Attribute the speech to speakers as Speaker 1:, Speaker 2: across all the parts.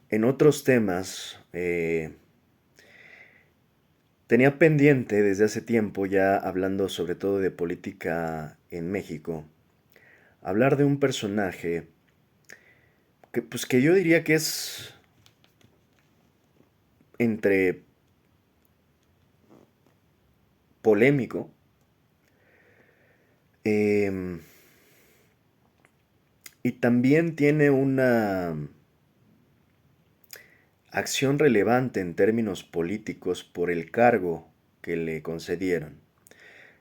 Speaker 1: En otros temas, tenía pendiente desde hace tiempo, ya hablando sobre todo de política en México, hablar de un personaje que yo diría que es entre polémico em, y también tiene una acción relevante en términos políticos por el cargo que le concedieron.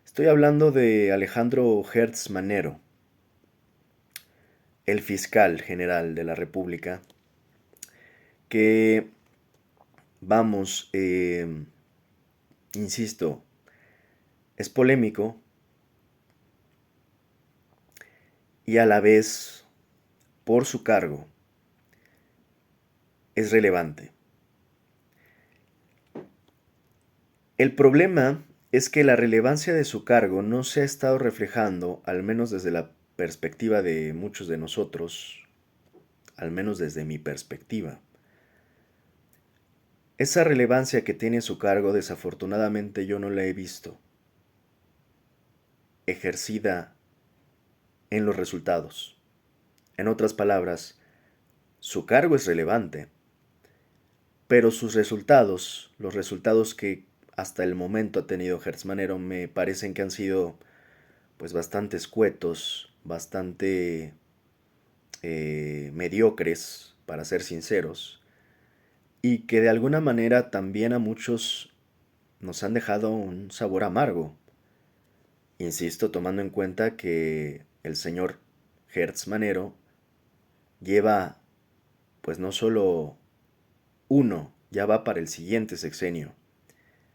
Speaker 1: Estoy hablando de Alejandro Hertz Manero, el fiscal general de la República, que, vamos, insisto, es polémico y a la vez, por su cargo, es relevante. El problema es que la relevancia de su cargo no se ha estado reflejando, al menos desde la perspectiva de muchos de nosotros, al menos desde mi perspectiva. Esa relevancia que tiene su cargo, desafortunadamente yo no la he visto ejercida en los resultados. En otras palabras, su cargo es relevante, pero sus resultados, los resultados que hasta el momento ha tenido Hertz Manero, me parecen que han sido pues bastante escuetos, bastante mediocres, para ser sinceros, y que de alguna manera también a muchos nos han dejado un sabor amargo. Insisto, tomando en cuenta que el señor Hertz Manero lleva pues no solo uno, ya va para el siguiente sexenio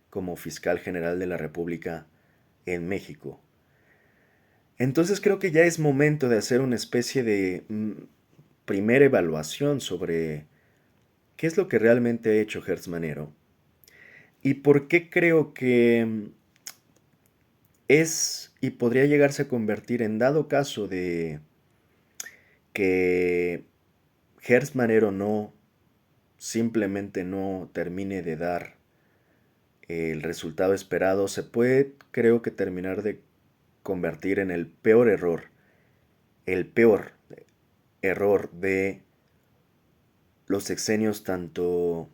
Speaker 1: como fiscal general de la República en México. Entonces creo que ya es momento de hacer una especie de primera evaluación sobre qué es lo que realmente ha hecho Hertz Manero y por qué creo que es y podría llegarse a convertir, en dado caso de que Hertz Manero no simplemente no termine de dar el resultado esperado, se puede, creo que, terminar de convertir en el peor error de los sexenios tanto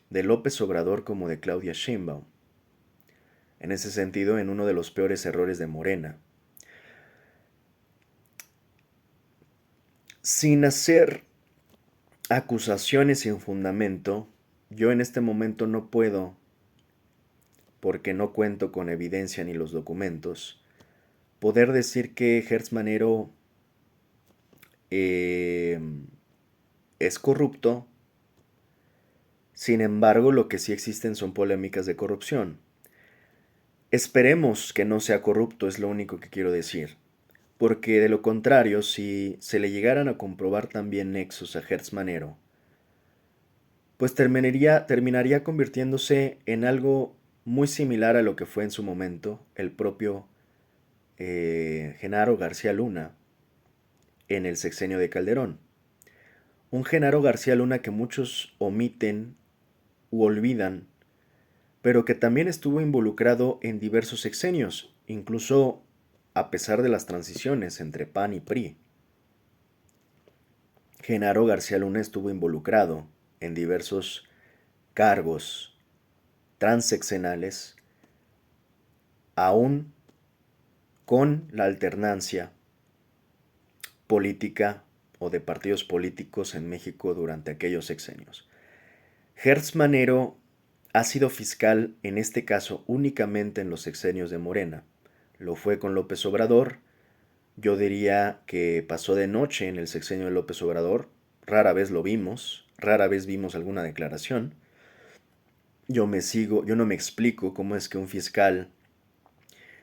Speaker 1: de López Obrador como de Claudia Sheinbaum. En ese sentido, en uno de los peores errores de Morena. Sin hacer acusaciones sin fundamento, yo en este momento no puedo, porque no cuento con evidencia ni los documentos, poder decir que Hertz Manero eh, es corrupto. Sin embargo, lo que sí existen son polémicas de corrupción. Esperemos que no sea corrupto, es lo único que quiero decir. Porque de lo contrario, si se le llegaran a comprobar también nexos a Hertz Manero, pues terminaría convirtiéndose en algo muy similar a lo que fue en su momento el propio Genaro García Luna en el sexenio de Calderón. Un Genaro García Luna que muchos omiten u olvidan, pero que también estuvo involucrado en diversos sexenios, incluso a pesar de las transiciones entre PAN y PRI. Genaro García Luna estuvo involucrado en diversos cargos transeccionales, aún con la alternancia política o de partidos políticos en México durante aquellos sexenios. Hertz Manero ha sido fiscal, en este caso, únicamente en los sexenios de Morena. Lo fue con López Obrador. Yo diría que pasó de noche en el sexenio de López Obrador. Rara vez lo vimos, rara vez vimos alguna declaración. Yo no me explico cómo es que un fiscal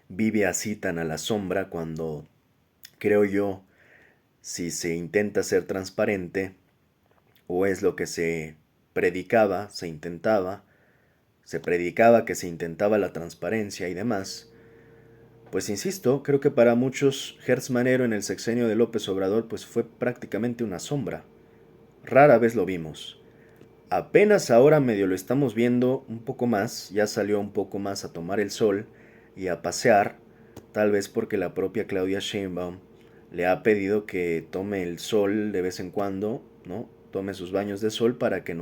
Speaker 1: vive así tan a la sombra cuando, creo yo, si se intenta ser transparente, o es lo que se predicaba, se predicaba que se intentaba la transparencia y demás, pues insisto, creo que para muchos Hertz Manero en el sexenio de López Obrador pues fue prácticamente una sombra. Rara vez lo vimos. Apenas ahora medio lo estamos viendo un poco más, ya salió un poco más a tomar el sol y a pasear, tal vez porque la propia Claudia Sheinbaum le ha pedido que tome el sol de vez en cuando, ¿no? Tome sus baños de sol para que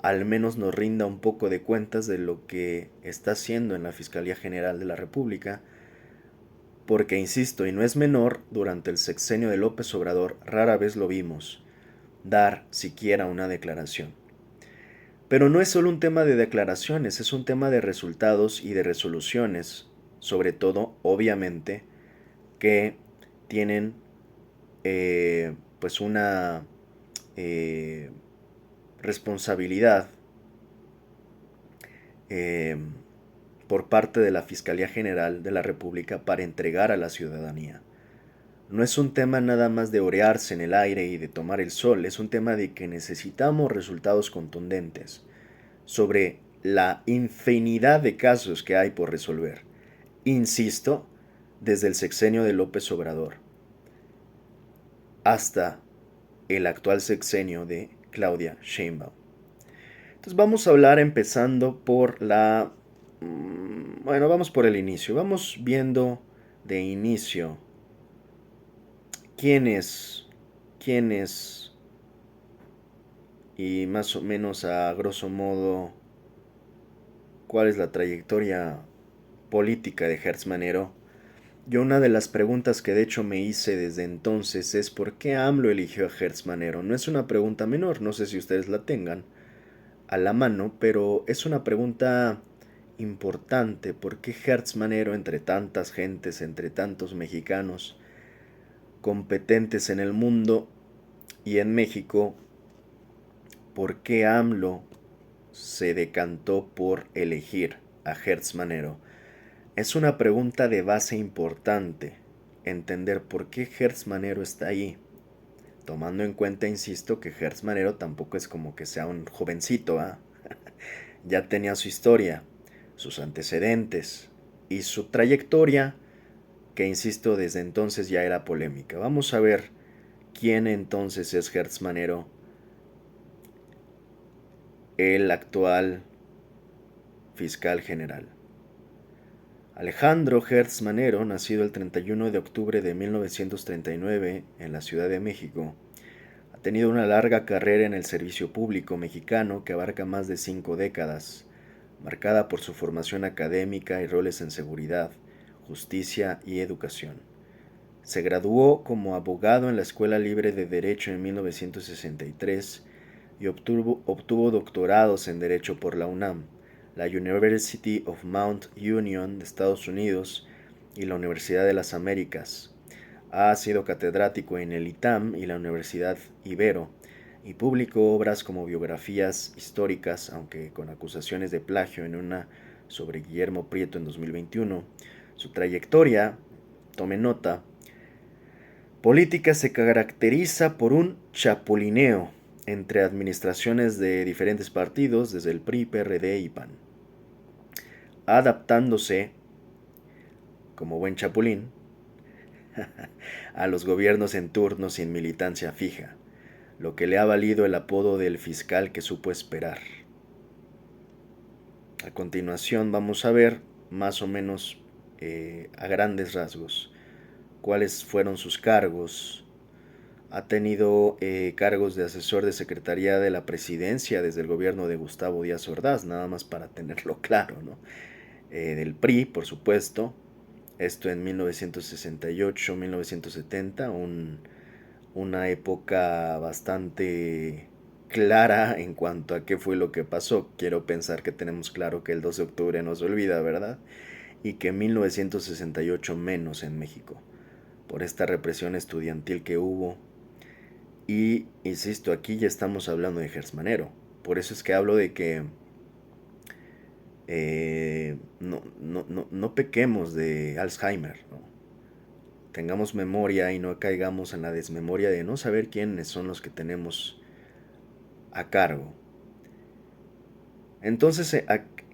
Speaker 1: al menos nos rinda un poco de cuentas de lo que está haciendo en la Fiscalía General de la República, porque insisto, y no es menor, durante el sexenio de López Obrador rara vez lo vimos dar siquiera una declaración. Pero no es solo un tema de declaraciones, es un tema de resultados y de resoluciones, sobre todo, obviamente, que tienen pues una eh, responsabilidad eh, por parte de la Fiscalía General de la República para entregar a la ciudadanía. No es un tema nada más de orearse en el aire y de tomar el sol, es un tema de que necesitamos resultados contundentes sobre la infinidad de casos que hay por resolver. Insisto, desde el sexenio de López Obrador hasta el actual sexenio de Claudia Sheinbaum. Entonces vamos a hablar empezando por bueno, vamos por el inicio. Vamos viendo de inicio quién es y más o menos a grosso modo cuál es la trayectoria política de Hertz Manero. Yo una de las preguntas que de hecho me hice desde entonces es ¿por qué AMLO eligió a Hertz Manero? No es una pregunta menor, no sé si ustedes la tengan a la mano, pero es una pregunta importante. ¿Por qué Hertz Manero, entre tantas gentes, entre tantos mexicanos competentes en el mundo y en México, por qué AMLO se decantó por elegir a Hertz Manero? Es una pregunta de base importante, entender por qué Hertz Manero está ahí, tomando en cuenta, insisto, que Hertz Manero tampoco es como que sea un jovencito, ¿ah? Ya tenía su historia, sus antecedentes y su trayectoria, que insisto, desde entonces ya era polémica. Vamos a ver quién entonces es Hertz Manero, el actual fiscal general. Alejandro Hertz Manero, nacido el 31 de octubre de 1939 en la Ciudad de México, ha tenido una larga carrera en el servicio público mexicano que abarca más de 5 décadas, marcada por su formación académica y roles en seguridad, justicia y educación. Se graduó como abogado en la Escuela Libre de Derecho en 1963 y obtuvo doctorados en Derecho por la UNAM, la University of Mount Union de Estados Unidos y la Universidad de las Américas. Ha sido catedrático en el ITAM y la Universidad Ibero y publicó obras como biografías históricas, aunque con acusaciones de plagio en una sobre Guillermo Prieto en 2021. Su trayectoria, tome nota, política se caracteriza por un chapulineo entre administraciones de diferentes partidos, desde el PRI, PRD y PAN, adaptándose, como buen chapulín, a los gobiernos en turno sin militancia fija, lo que le ha valido el apodo del fiscal que supo esperar. A continuación vamos a ver más o menos a grandes rasgos cuáles fueron sus cargos. Ha tenido cargos de asesor de Secretaría de la Presidencia desde el gobierno de Gustavo Díaz Ordaz, nada más para tenerlo claro, ¿no? Del PRI, por supuesto, esto en 1968-1970, una época bastante clara en cuanto a qué fue lo que pasó. Quiero pensar que tenemos claro que el 2 de octubre no se olvida, ¿verdad? Y que 1968 menos en México, por esta represión estudiantil que hubo. Y, insisto, aquí ya estamos hablando de Hertz Manero. Por eso es que hablo de que no pequemos de Alzheimer, ¿no? Tengamos memoria y no caigamos en la desmemoria de no saber quiénes son los que tenemos a cargo. Entonces,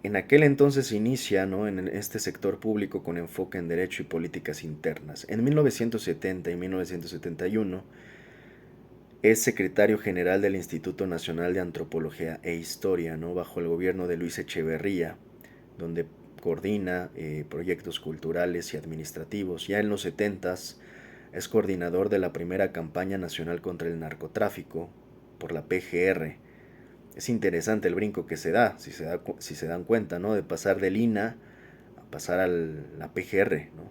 Speaker 1: en aquel entonces inicia, ¿no?, en este sector público con enfoque en derecho y políticas internas. En 1970 y 1971 es secretario general del Instituto Nacional de Antropología e Historia, ¿no? Bajo el gobierno de Luis Echeverría, donde coordina proyectos culturales y administrativos. Ya en los 70s es coordinador de la primera campaña nacional contra el narcotráfico por la PGR. Es interesante el brinco que se da, si se dan cuenta, ¿no? De pasar del INA a pasar a la PGR, ¿no?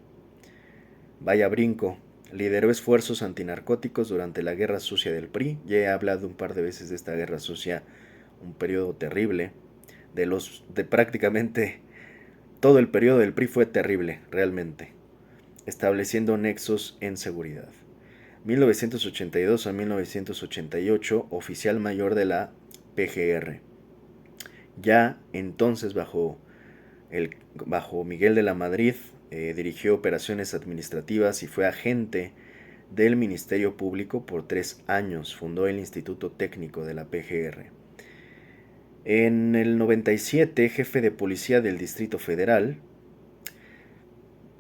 Speaker 1: Vaya brinco. Lideró esfuerzos antinarcóticos durante la Guerra Sucia del PRI. Ya he hablado un par de veces de esta Guerra Sucia, un periodo terrible. De prácticamente todo el periodo del PRI fue terrible, realmente, estableciendo nexos en seguridad. 1982 a 1988, oficial mayor de la PGR. Ya entonces bajo Miguel de la Madrid, dirigió operaciones administrativas y fue agente del Ministerio Público por 3 años. Fundó el Instituto Técnico de la PGR. En el 97, jefe de policía del Distrito Federal,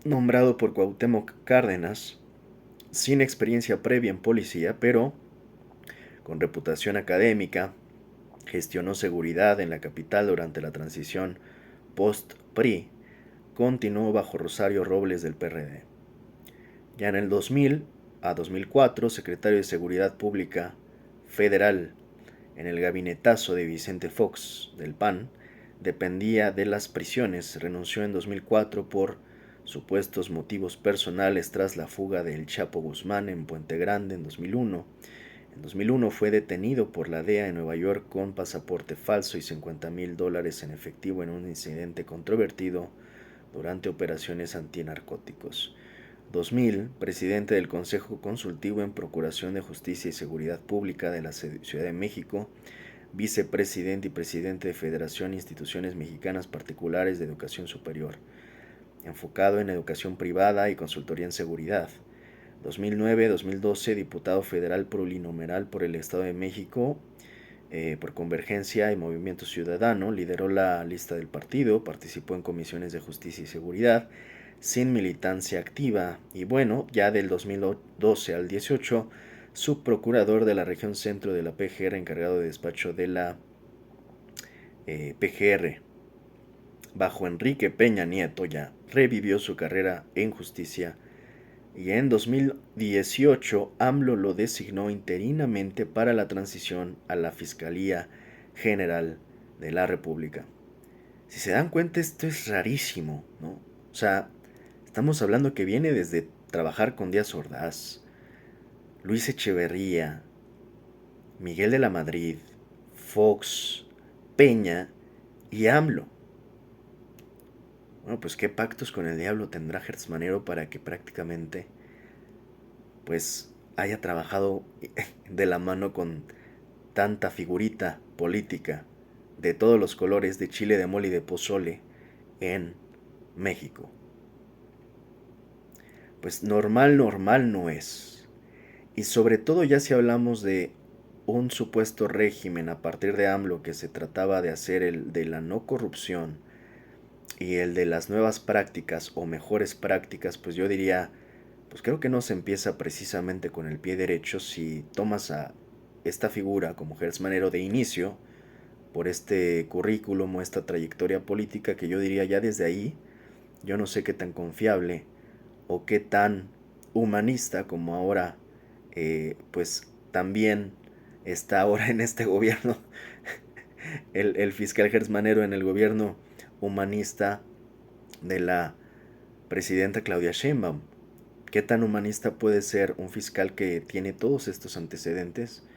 Speaker 1: nombrado por Cuauhtémoc Cárdenas, sin experiencia previa en policía, pero con reputación académica, gestionó seguridad en la capital durante la transición post-PRI. Continuó bajo Rosario Robles del PRD. Ya en el 2000 a 2004, secretario de Seguridad Pública Federal en el gabinetazo de Vicente Fox del PAN, dependía de las prisiones. Renunció en 2004 por supuestos motivos personales tras la fuga del Chapo Guzmán en Puente Grande en 2001. En 2001 fue detenido por la DEA en Nueva York con pasaporte falso y $50,000 en efectivo en un incidente controvertido durante operaciones antinarcóticos. 2000, presidente del Consejo Consultivo en Procuración de Justicia y Seguridad Pública de la Ciudad de México, vicepresidente y presidente de Federación de Instituciones Mexicanas Particulares de Educación Superior, enfocado en educación privada y consultoría en seguridad. 2009-2012, diputado federal plurinominal por el Estado de México, por Convergencia y Movimiento Ciudadano, lideró la lista del partido, participó en comisiones de justicia y seguridad, sin militancia activa, y bueno, ya del 2012 al 18, subprocurador de la región centro de la PGR, encargado de despacho de la PGR. Bajo Enrique Peña Nieto ya revivió su carrera en justicia y en 2018 AMLO lo designó interinamente para la transición a la Fiscalía General de la República. Si se dan cuenta, esto es rarísimo, ¿no? O sea, estamos hablando que viene desde trabajar con Díaz Ordaz, Luis Echeverría, Miguel de la Madrid, Fox, Peña y AMLO. Bueno, pues qué pactos con el diablo tendrá Gertz Manero para que prácticamente pues haya trabajado de la mano con tanta figurita política de todos los colores, de chile, de mole y de pozole en México. Pues normal no es. Y sobre todo ya si hablamos de un supuesto régimen a partir de AMLO que se trataba de hacer el de la no corrupción y el de las nuevas prácticas o mejores prácticas, pues yo diría, pues creo que no se empieza precisamente con el pie derecho si tomas a esta figura como Gertz Manero de inicio, por este currículum o esta trayectoria política que yo diría ya desde ahí, yo no sé qué tan confiable o qué tan humanista como ahora, pues también está ahora en este gobierno, el fiscal Gertz Manero en el gobierno humanista de la presidenta Claudia Sheinbaum. ¿Qué tan humanista puede ser un fiscal que tiene todos estos antecedentes?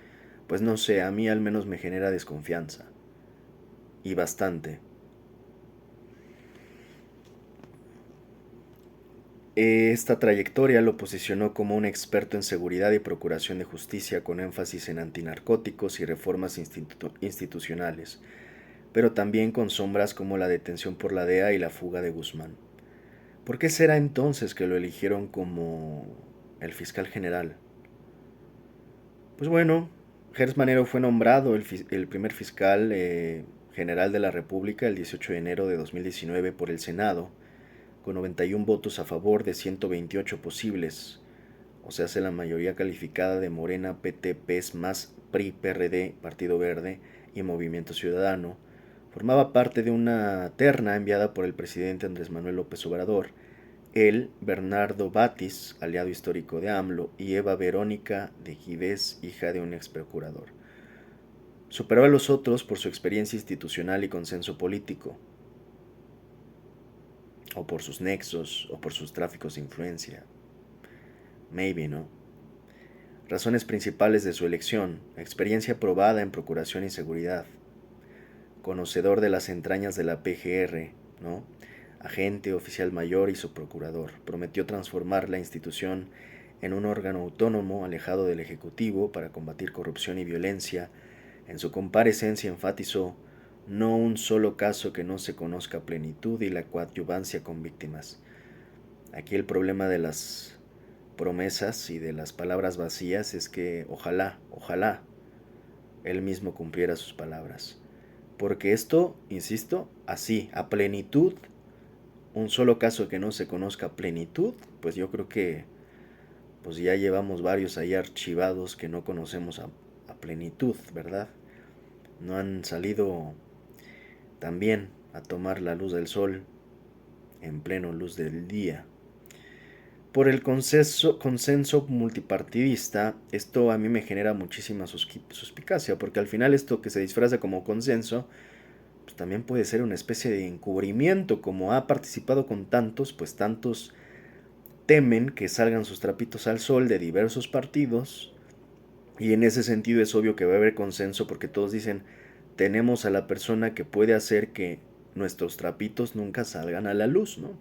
Speaker 1: Pues no sé, a mí al menos me genera desconfianza. Y bastante. Esta trayectoria lo posicionó como un experto en seguridad y procuración de justicia con énfasis en antinarcóticos y reformas institucionales, pero también con sombras como la detención por la DEA y la fuga de Guzmán. ¿Por qué será entonces que lo eligieron como el fiscal general? Pues bueno, Gertz Manero fue nombrado el primer fiscal general de la República el 18 de enero de 2019 por el Senado, con 91 votos a favor de 128 posibles. o sea, hace la mayoría calificada de Morena, PT, PES, más PRI, PRD, Partido Verde y Movimiento Ciudadano, formaba parte de una terna enviada por el presidente Andrés Manuel López Obrador. Él, Bernardo Batis, aliado histórico de AMLO, y Eva Verónica de Givés, hija de un ex procurador. Superó a los otros por su experiencia institucional y consenso político, o por sus nexos, o por sus tráficos de influencia. Maybe, ¿no? Razones principales de su elección: experiencia probada en procuración y seguridad, conocedor de las entrañas de la PGR, ¿no? Agente, oficial mayor y subprocurador. Prometió transformar la institución en un órgano autónomo alejado del Ejecutivo para combatir corrupción y violencia. En su comparecencia enfatizó: no un solo caso que no se conozca a plenitud y la coadyuvancia con víctimas. Aquí el problema de las promesas y de las palabras vacías es que ojalá él mismo cumpliera sus palabras. Porque esto, insisto, así, a plenitud, un solo caso que no se conozca a plenitud, pues yo creo que pues ya llevamos varios ahí archivados que no conocemos a plenitud, ¿verdad? No han salido también a tomar la luz del sol en pleno luz del día. Por el consenso multipartidista, esto a mí me genera muchísima suspicacia, porque al final esto que se disfraza como consenso, pues también puede ser una especie de encubrimiento. Como ha participado con tantos, pues tantos temen que salgan sus trapitos al sol de diversos partidos, y en ese sentido es obvio que va a haber consenso, porque todos dicen, tenemos a la persona que puede hacer que nuestros trapitos nunca salgan a la luz, ¿no?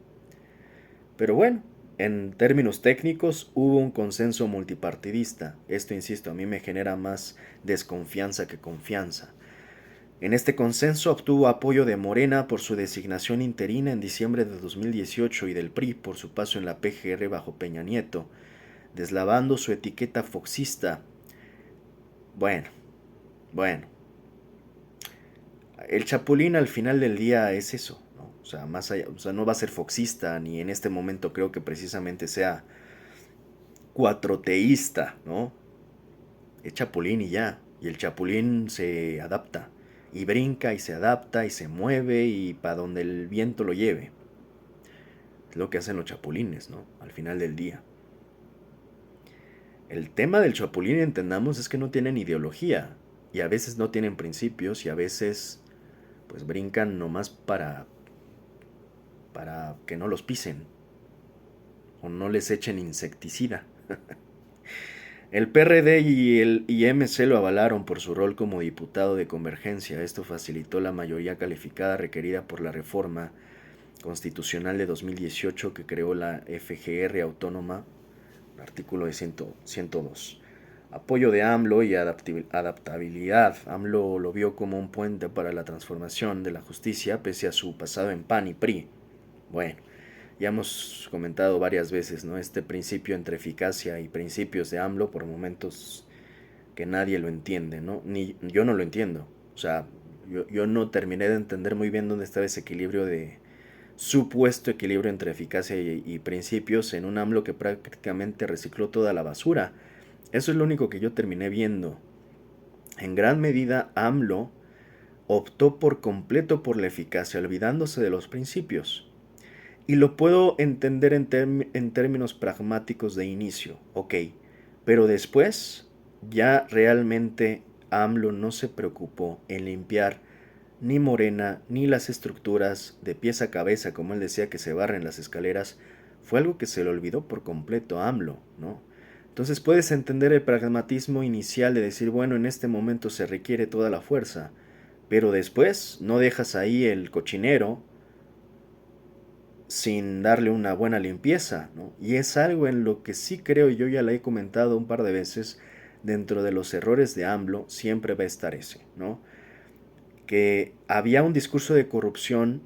Speaker 1: Pero bueno, en términos técnicos hubo un consenso multipartidista. Esto, insisto, a mí me genera más desconfianza que confianza. En este consenso obtuvo apoyo de Morena por su designación interina en diciembre de 2018 y del PRI por su paso en la PGR bajo Peña Nieto, deslavando su etiqueta foxista. Bueno, bueno. El Chapulín al final del día es eso, ¿no? O sea, más allá, o sea, no va a ser foxista, ni en este momento creo que precisamente sea cuatroteísta, ¿no? Es Chapulín y ya. Y el Chapulín se adapta. Y brinca y se adapta y se mueve y para donde el viento lo lleve. Es lo que hacen los chapulines, ¿no? Al final del día. El tema del Chapulín, entendamos, es que no tienen ideología. Y a veces no tienen principios y a veces pues brincan nomás para que no los pisen o no les echen insecticida. El PRD y el IMC lo avalaron por su rol como diputado de Convergencia. Esto facilitó la mayoría calificada requerida por la reforma constitucional de 2018 que creó la FGR autónoma, artículo de 102. Apoyo de AMLO y adaptabilidad. AMLO lo vio como un puente para la transformación de la justicia pese a su pasado en PAN y PRI. Bueno, ya hemos comentado varias veces, ¿no? Este principio entre eficacia y principios de AMLO por momentos que nadie lo entiende, ¿no? Ni yo no lo entiendo. O sea, yo no terminé de entender muy bien dónde estaba ese equilibrio de supuesto equilibrio entre eficacia y principios en un AMLO que prácticamente recicló toda la basura. Eso es lo único que yo terminé viendo. En gran medida, AMLO optó por completo por la eficacia, olvidándose de los principios. Y lo puedo entender en términos pragmáticos de inicio, ok. Pero después, ya realmente AMLO no se preocupó en limpiar ni Morena, ni las estructuras de pies a cabeza, como él decía que se barren las escaleras. Fue algo que se le olvidó por completo a AMLO, ¿no? Entonces puedes entender el pragmatismo inicial de decir, bueno, en este momento se requiere toda la fuerza, pero después no dejas ahí el cochinero sin darle una buena limpieza, ¿no? Y es algo en lo que sí creo, y yo ya le he comentado un par de veces, dentro de los errores de AMLO siempre va a estar ese, ¿no? Que había un discurso de corrupción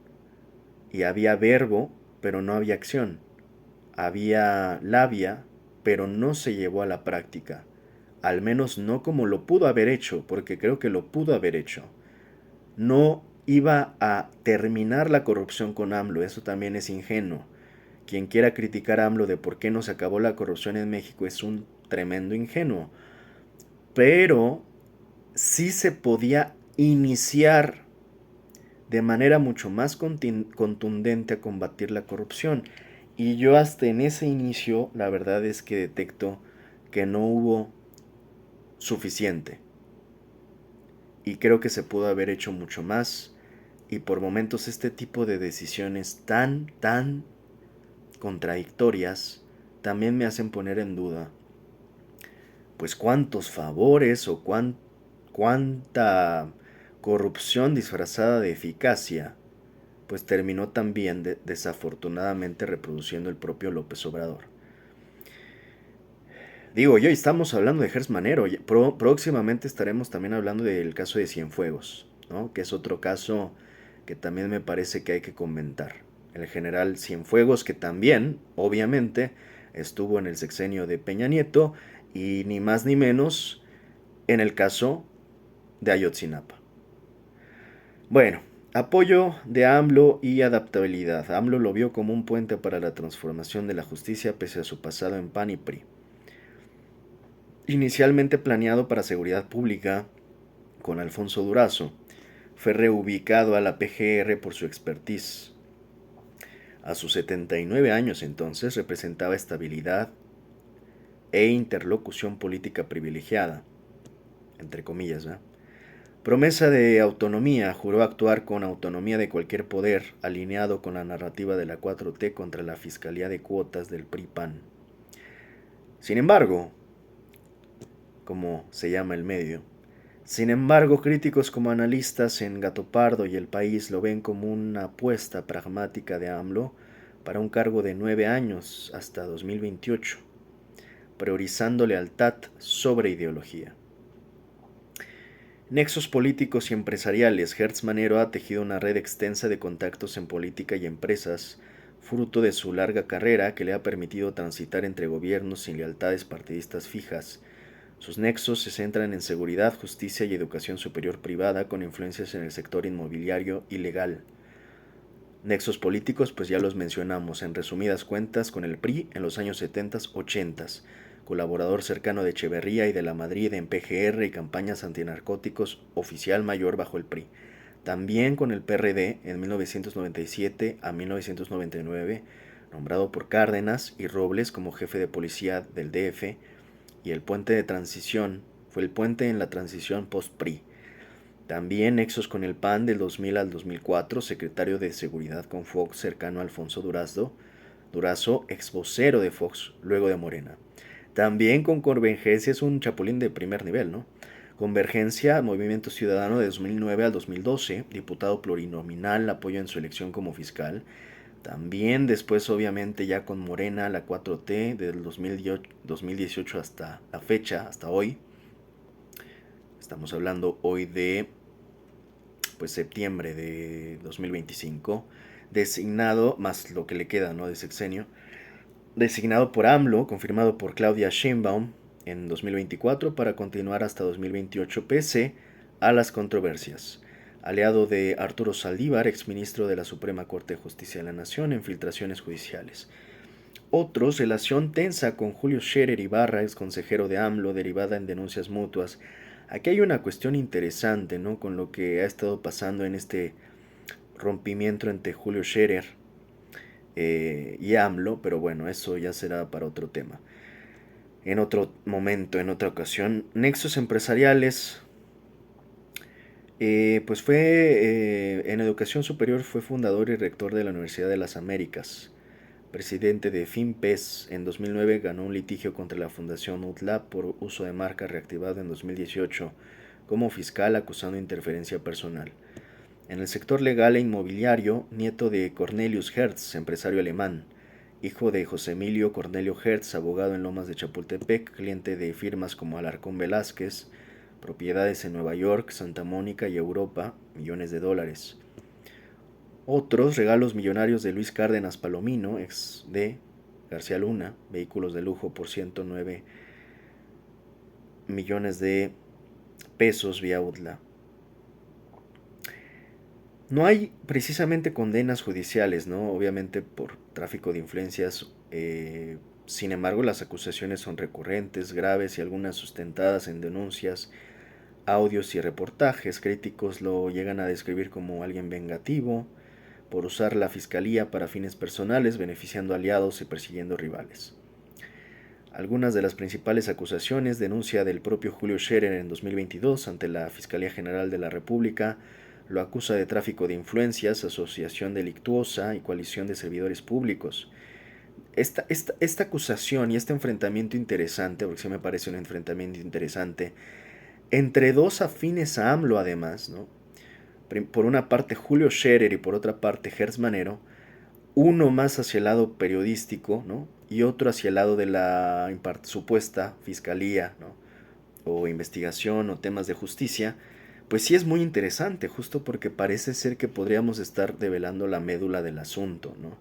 Speaker 1: y había verbo, pero no había acción. Había labia, pero no se llevó a la práctica. Al menos no como lo pudo haber hecho, porque creo que lo pudo haber hecho. No iba a terminar la corrupción con AMLO, eso también es ingenuo. quien quiera criticar a AMLO de por qué no se acabó la corrupción en México es un tremendo ingenuo. Pero sí se podía iniciar de manera mucho más contundente a combatir la corrupción. Y yo hasta en ese inicio, la verdad es que detecto que no hubo suficiente. Y creo que se pudo haber hecho mucho más. Y por momentos este tipo de decisiones tan contradictorias también me hacen poner en duda, pues cuántos favores o cuánta corrupción disfrazada de eficacia pues terminó también desafortunadamente reproduciendo el propio López Obrador. Digo, y hoy estamos hablando de Gers Manero, próximamente estaremos también hablando del caso de Cienfuegos, ¿no? Que es otro caso que también me parece que hay que comentar. El general Cienfuegos, que también, obviamente, estuvo en el sexenio de Peña Nieto y ni más ni menos en el caso de Ayotzinapa. Bueno, apoyo de AMLO y adaptabilidad. AMLO lo vio como un puente para la transformación de la justicia pese a su pasado en PAN y PRI. Inicialmente planeado para seguridad pública con Alfonso Durazo, fue reubicado a la PGR por su expertise. A sus 79 años entonces representaba estabilidad e interlocución política privilegiada, entre comillas, ¿verdad? Promesa de autonomía, juró actuar con autonomía de cualquier poder, alineado con la narrativa de la 4T contra la fiscalía de cuotas del PRI-PAN. Sin embargo, como se llama el medio, críticos como analistas en Gato Pardo y El País lo ven como una apuesta pragmática de AMLO para un cargo de 9 años hasta 2028, priorizando lealtad sobre ideología. Nexos políticos y empresariales. Gertz Manero ha tejido una red extensa de contactos en política y empresas, fruto de su larga carrera que le ha permitido transitar entre gobiernos sin lealtades partidistas fijas. Sus nexos se centran en seguridad, justicia y educación superior privada, con influencias en el sector inmobiliario y legal. Nexos políticos, pues ya los mencionamos, en resumidas cuentas, con el PRI en los años 70-80, colaborador cercano de Echeverría y de la Madrid en PGR y campañas antinarcóticos, oficial mayor bajo el PRI. También con el PRD en 1997 a 1999, nombrado por Cárdenas y Robles como jefe de policía del DF, y el puente de transición, fue el puente en la transición post-PRI. También nexos con el PAN del 2000 al 2004, secretario de Seguridad con Fox cercano a Alfonso Durazo, ex vocero de Fox, luego de Morena. También con Convergencia, es un chapulín de primer nivel, ¿no? Convergencia, Movimiento Ciudadano de 2009 al 2012, diputado plurinominal, apoyo en su elección como fiscal. También después, obviamente, ya con Morena, la 4T, del 2018 hasta la fecha, hasta hoy. Estamos hablando hoy de pues septiembre de 2025, designado, más lo que le queda, ¿no?, de sexenio, designado por AMLO, confirmado por Claudia Sheinbaum en 2024 para continuar hasta 2028 pese a las controversias. Aliado de Arturo Saldívar, exministro de la Suprema Corte de Justicia de la Nación en filtraciones judiciales. Otros, relación tensa con Julio Scherer Ibarra, ex consejero de AMLO, derivada en denuncias mutuas. Aquí hay una cuestión interesante, ¿no?, con lo que ha estado pasando en este rompimiento entre Julio Scherer y AMLO, pero bueno, eso ya será para otro tema. En otro momento, en otra ocasión. Nexos empresariales. Pues fue en educación superior, fue fundador y rector de la Universidad de las Américas. Presidente de FinPes, en 2009 ganó un litigio contra la Fundación UTLA por uso de marca, reactivado en 2018 como fiscal acusando interferencia personal. En el sector legal e inmobiliario, nieto de Cornelius Hertz, empresario alemán, hijo de José Emilio Cornelio Hertz, abogado en Lomas de Chapultepec, cliente de firmas como Alarcón Velázquez, propiedades en Nueva York, Santa Mónica y Europa, millones de dólares. Otros, regalos millonarios de Luis Cárdenas Palomino, ex de García Luna, vehículos de lujo por 109 millones de pesos vía UTLA. No hay precisamente condenas judiciales, ¿no? Obviamente por tráfico de influencias. Sin embargo, las acusaciones son recurrentes, graves y algunas sustentadas en denuncias, audios y reportajes. Críticos lo llegan a describir como alguien vengativo por usar la fiscalía para fines personales, beneficiando aliados y persiguiendo rivales. Algunas de las principales acusaciones: denuncia del propio Julio Scherer en 2022 ante la Fiscalía General de la República, lo acusa de tráfico de influencias, asociación delictuosa y coalición de servidores públicos. Esta acusación y este enfrentamiento interesante, porque sí me parece un enfrentamiento interesante, entre dos afines a AMLO además, ¿no? Por una parte Julio Scherer y por otra parte Gertz Manero, uno más hacia el lado periodístico, ¿no? Y otro hacia el lado de la supuesta fiscalía, ¿no? O investigación o temas de justicia, pues sí es muy interesante, justo porque parece ser que podríamos estar develando la médula del asunto, ¿no?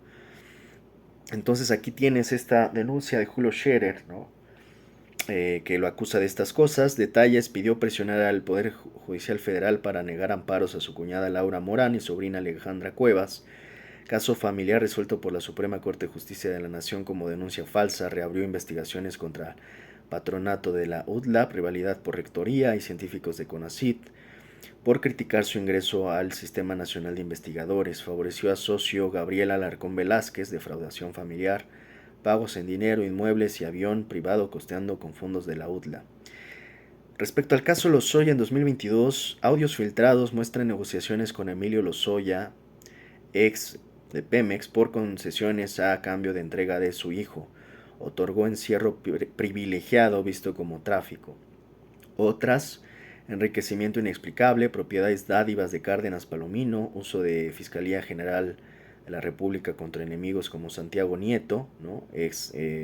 Speaker 1: Entonces aquí tienes esta denuncia de Julio Scherer, ¿no? Que lo acusa de estas cosas. Detalles: pidió presionar al Poder Judicial Federal para negar amparos a su cuñada Laura Morán y sobrina Alejandra Cuevas. Caso familiar resuelto por la Suprema Corte de Justicia de la Nación como denuncia falsa. Reabrió investigaciones contra patronato de la UDLAP, rivalidad por rectoría y científicos de CONACYT por criticar su ingreso al Sistema Nacional de Investigadores. Favoreció a socio Gabriel Alarcón Velázquez, defraudación familiar, pagos en dinero, inmuebles y avión privado costeando con fondos de la UDLA. Respecto al caso Lozoya en 2022, audios filtrados muestran negociaciones con Emilio Lozoya, ex de Pemex, por concesiones a cambio de entrega de su hijo. Otorgó encierro privilegiado visto como tráfico. Otras: enriquecimiento inexplicable, propiedades dádivas de Cárdenas Palomino, uso de Fiscalía General de la República contra enemigos como Santiago Nieto, ¿no?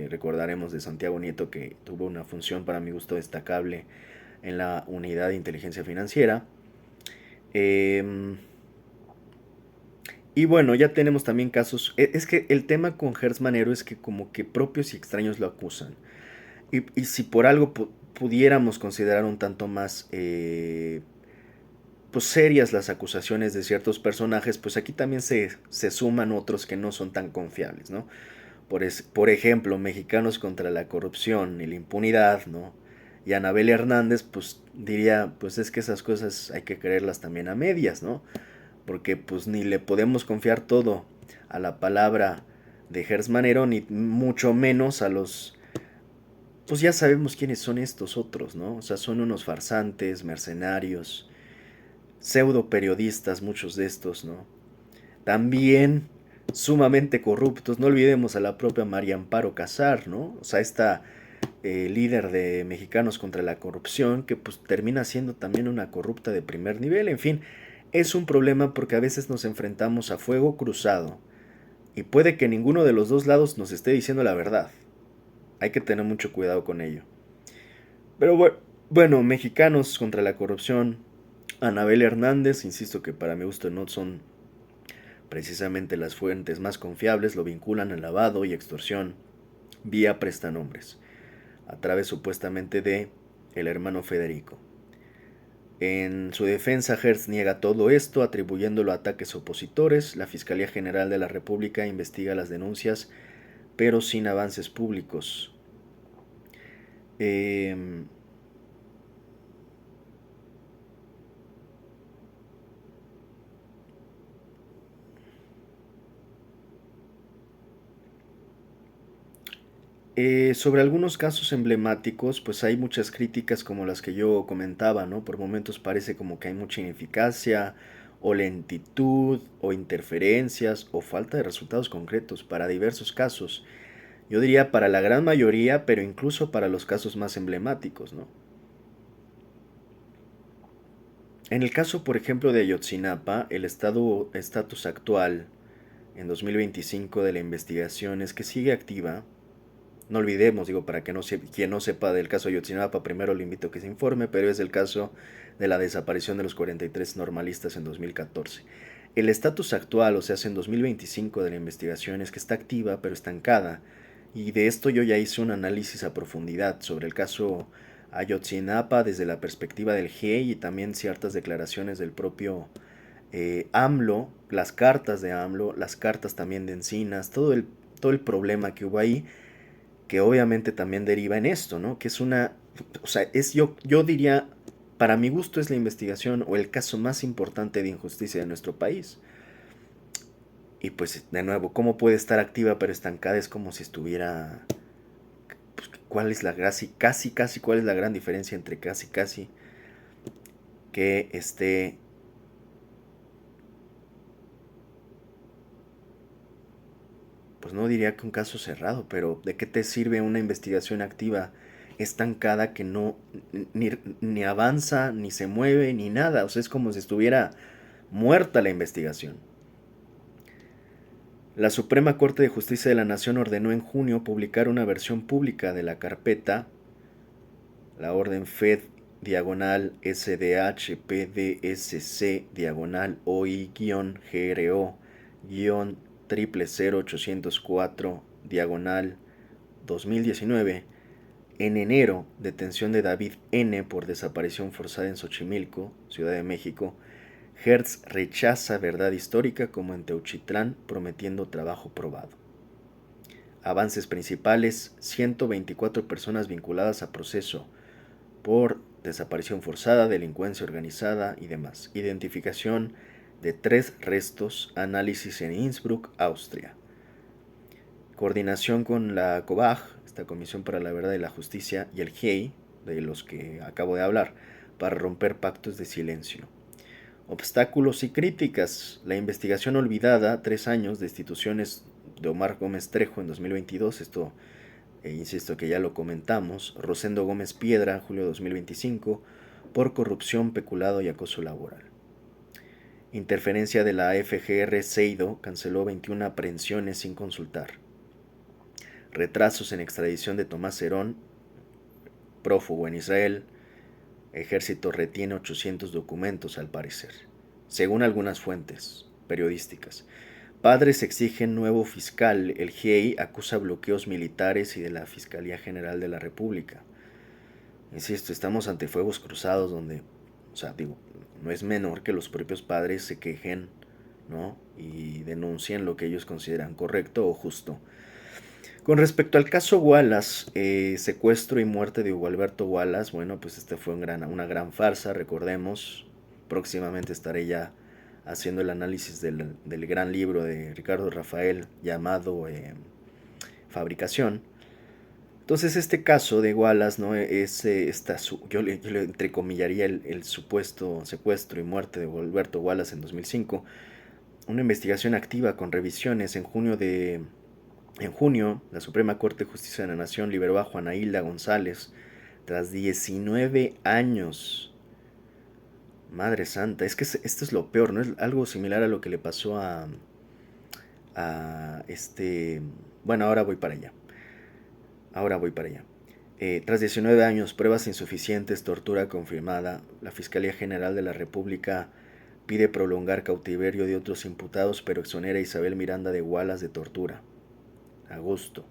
Speaker 1: Recordaremos de Santiago Nieto, que tuvo una función para mi gusto destacable en la unidad de inteligencia financiera. Y bueno, ya tenemos también casos. Es que el tema con Gertz Manero es que como que propios y extraños lo acusan. Y si por algo pudiéramos considerar un tanto más pues serias las acusaciones de ciertos personajes, pues aquí también se suman otros que no son tan confiables, ¿no? Por ejemplo, Mexicanos contra la Corrupción y la Impunidad, ¿no? Y Anabel Hernández, pues diría, pues es que esas cosas hay que creerlas también a medias, ¿no? Porque pues ni le podemos confiar todo a la palabra de Gertz Manero, ni mucho menos a los... Pues ya sabemos quiénes son estos otros, ¿no? O sea, son unos farsantes, mercenarios, pseudo periodistas, muchos de estos, ¿no? También sumamente corruptos. No olvidemos a la propia María Amparo Casar, ¿no? O sea, esta líder de Mexicanos contra la Corrupción, que pues termina siendo también una corrupta de primer nivel. En fin, es un problema porque a veces nos enfrentamos a fuego cruzado y puede que ninguno de los dos lados nos esté diciendo la verdad. Hay que tener mucho cuidado con ello. Pero bueno, Mexicanos contra la Corrupción, Anabel Hernández, insisto que para mi gusto no son precisamente las fuentes más confiables, lo vinculan a lavado y extorsión vía prestanombres, a través supuestamente de el hermano Federico. En su defensa, Hertz niega todo esto, atribuyéndolo a ataques opositores. La Fiscalía General de la República investiga las denuncias, pero sin avances públicos. Eh, sobre algunos casos emblemáticos, pues hay muchas críticas como las que yo comentaba, ¿no? Por momentos parece como que hay mucha ineficacia, o lentitud, o interferencias, o falta de resultados concretos para diversos casos. Yo diría para la gran mayoría, pero incluso para los casos más emblemáticos, ¿no? En el caso, por ejemplo, de Ayotzinapa, el estatus actual en 2025 de la investigación es que sigue activa. No olvidemos, digo, para que quien no sepa del caso de Ayotzinapa, primero le invito a que se informe, pero es el caso de la desaparición de los 43 normalistas en 2014. El estatus actual, o sea, en 2025 de la investigación, es que está activa pero estancada. Y de esto yo ya hice un análisis a profundidad sobre el caso Ayotzinapa desde la perspectiva del GIEI y también ciertas declaraciones del propio AMLO, las cartas de AMLO, las cartas también de Encinas, todo el problema que hubo ahí, que obviamente también deriva en esto, ¿no? Que es una, o sea, yo diría, para mi gusto es la investigación o el caso más importante de injusticia de nuestro país. Y pues de nuevo, ¿cómo puede estar activa pero estancada? Es como si estuviera... Pues, ¿cuál es la casi, cuál es la gran diferencia entre casi que esté... Pues no diría que un caso cerrado, pero ¿de qué te sirve una investigación activa estancada que no ni avanza, ni se mueve, ni nada? O sea, es como si estuviera muerta la investigación. La Suprema Corte de Justicia de la Nación ordenó en junio publicar una versión pública de la carpeta, la orden FED diagonal SDH PDSC diagonal OI-GRO 000804 diagonal 2019 en enero, detención de David N. por desaparición forzada en Xochimilco, Ciudad de México. Hertz rechaza verdad histórica como en Teuchitlán, prometiendo trabajo probado. Avances principales: 124 personas vinculadas a proceso por desaparición forzada, delincuencia organizada y demás. Identificación de 3 restos, análisis en Innsbruck, Austria. Coordinación con la COBAG, esta Comisión para la Verdad y la Justicia, y el GIEI, de los que acabo de hablar, para romper pactos de silencio. Obstáculos y críticas. La investigación olvidada, 3 años de instituciones de Omar Gómez Trejo en 2022, esto insisto que ya lo comentamos. Rosendo Gómez Piedra, julio de 2025, por corrupción, peculado y acoso laboral. Interferencia de la FGR Seido, canceló 21 aprehensiones sin consultar. Retrasos en extradición de Tomás Herón, prófugo en Israel. Ejército retiene 800 documentos al parecer, según algunas fuentes periodísticas. Padres exigen nuevo fiscal. El GIEI acusa bloqueos militares y de la Fiscalía General de la República. Insisto, estamos ante fuegos cruzados donde, o sea, digo, no es menor que los propios padres se quejen, ¿no? Y denuncien lo que ellos consideran correcto o justo. Con respecto al caso Wallace, secuestro y muerte de Hugo Alberto Wallace, bueno, pues este fue una gran farsa, recordemos. Próximamente estaré ya haciendo el análisis del gran libro de Ricardo Rafael llamado Fabricación. Entonces este caso de Wallace, ¿no? Yo le entrecomillaría el supuesto secuestro y muerte de Alberto Wallace en 2005. Una investigación activa con revisiones. En junio, la Suprema Corte de Justicia de la Nación liberó a Juana Hilda González tras 19 años. Madre santa, es que esto es lo peor, ¿no? Es algo similar a lo que le pasó a este... Bueno, ahora voy para allá. Tras 19 años, pruebas insuficientes, tortura confirmada, la Fiscalía General de la República pide prolongar cautiverio de otros imputados, pero exonera a Isabel Miranda de Wallace de tortura. Agosto.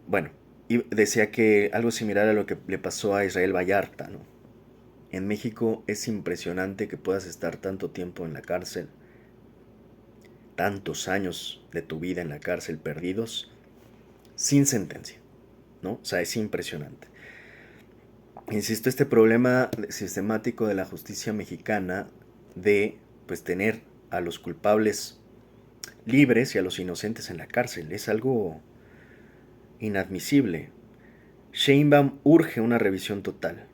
Speaker 1: Bueno, y decía que algo similar a lo que le pasó a Israel Vallarta, ¿no? En México es impresionante que puedas estar tanto tiempo en la cárcel, tantos años de tu vida en la cárcel perdidos, sin sentencia, ¿no? O sea, es impresionante. Insisto, este problema sistemático de la justicia mexicana de, pues, tener a los culpables libres y a los inocentes en la cárcel es algo inadmisible. Sheinbaum urge una revisión total.